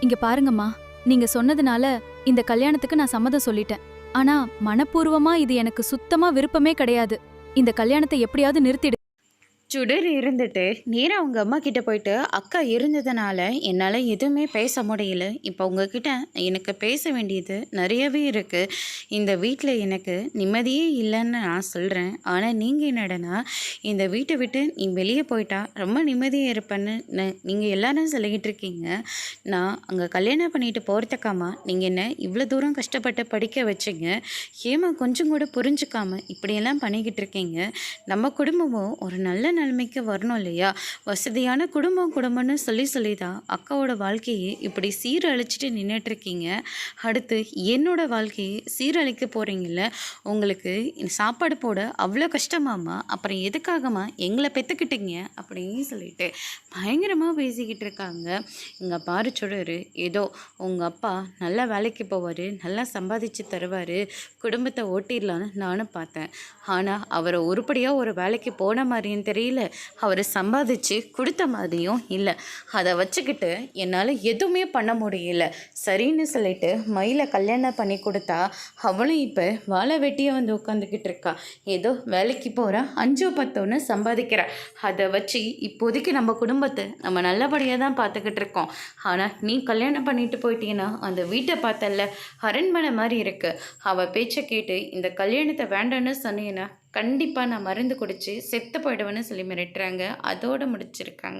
இங்க பாருங்கம்மா, நீங்க சொன்னதுனால இந்த கல்யாணத்துக்கு நான் சம்மதம் சொல்லிட்டேன். ஆனா மனப்பூர்வமா இது எனக்கு சுத்தமா விருப்பமே கிடையாது. இந்த கல்யாணத்தை எப்படியாவது நிறுத்திடு. சுடர் இருந்துட்டு நேராக அவங்க அம்மா கிட்ட போயிட்டு, அக்கா இருந்ததுனால என்னால் எதுவுமே பேச முடியல. இப்போ உங்ககிட்ட எனக்கு பேச வேண்டியது நிறையவே இருக்குது. இந்த வீட்டில் எனக்கு நிம்மதியே இல்லைன்னு நான் சொல்கிறேன். ஆனால் நீங்கள் என்னடனா இந்த வீட்டை விட்டு நீ வெளியே போயிட்டா ரொம்ப நிம்மதியாக இருப்பேன்னு நீங்கள் எல்லாரும் சொல்லிக்கிட்டு இருக்கீங்க. நான் அங்கே கல்யாணம் பண்ணிட்டு போகிறதுக்காமா நீங்கள் என்ன இவ்வளோ தூரம் கஷ்டப்பட்டு படிக்க வச்சிங்க. ஏமா கொஞ்சம் கூட புரிஞ்சுக்காம இப்படியெல்லாம் பண்ணிக்கிட்டு இருக்கீங்க. நம்ம குடும்பமும் ஒரு நல்ல நிலைமைக்கு வரணும் இல்லையா? வசதியான குடும்பம்னு சொல்லி தான் அக்காவோட வாழ்க்கையை இப்படி சீரழிச்சிட்டு நின்றுட்டுருக்கீங்க. அடுத்து என்னோட வாழ்க்கையை சீரழிக்க போகிறீங்கள. உங்களுக்கு சாப்பாடு போட அவ்வளோ கஷ்டமாம்மா, அப்புறம் எதுக்காகம்மா எங்களை பெற்றுக்கிட்டீங்க அப்படின்னு சொல்லிட்டு பயங்கரமாக பேசிக்கிட்டு இருக்காங்க. இங்கே பாரு சுடரு, ஏதோ உங்கள் அப்பா நல்லா வேலைக்கு போவார், நல்லா சம்பாதிச்சு தருவார், குடும்பத்தை ஓட்டிடலான்னு நானும் பார்த்தேன். ஆனால் அவரை உருப்படியாக ஒரு வேலைக்கு போன மாதிரியும் தெரியல, அவர் சம்பாதிச்சு கொடுத்த மாதிரியும் இல்லை. அதை வச்சுக்கிட்டு என்னால் எதுவுமே பண்ண முடியல. சரின்னு சொல்லிட்டு மயிலை கல்யாணம் பண்ணி கொடுத்தா அவளும் இப்போ வாழை வெட்டியை வந்து உட்காந்துக்கிட்டு இருக்கா. ஏதோ வேலைக்கு போகிறா, 5-10 சம்பாதிக்கிறா. அதை வச்சு இப்போதைக்கு நம்ம குடும்பத்தை நம்ம நல்லபடியாக தான் பார்த்துக்கிட்டு இருக்கோம். ஆனால் நீ கல்யாணம் பண்ணிட்டு போயிட்டீங்கன்னா அந்த வீட்டை பார்த்தல அரண்மனை மாதிரி இருக்கு. அவள் பேச்சை கேட்டு இந்த கல்யாணத்தை வேண்டான்னு சொன்னீங்கன்னா கண்டிப்பாக நான் மருந்து குடித்து செத்து போயிடுவேன்னு சொல்லி மிரட்டுறாங்க. அதோடு முடிச்சிருக்காங்க.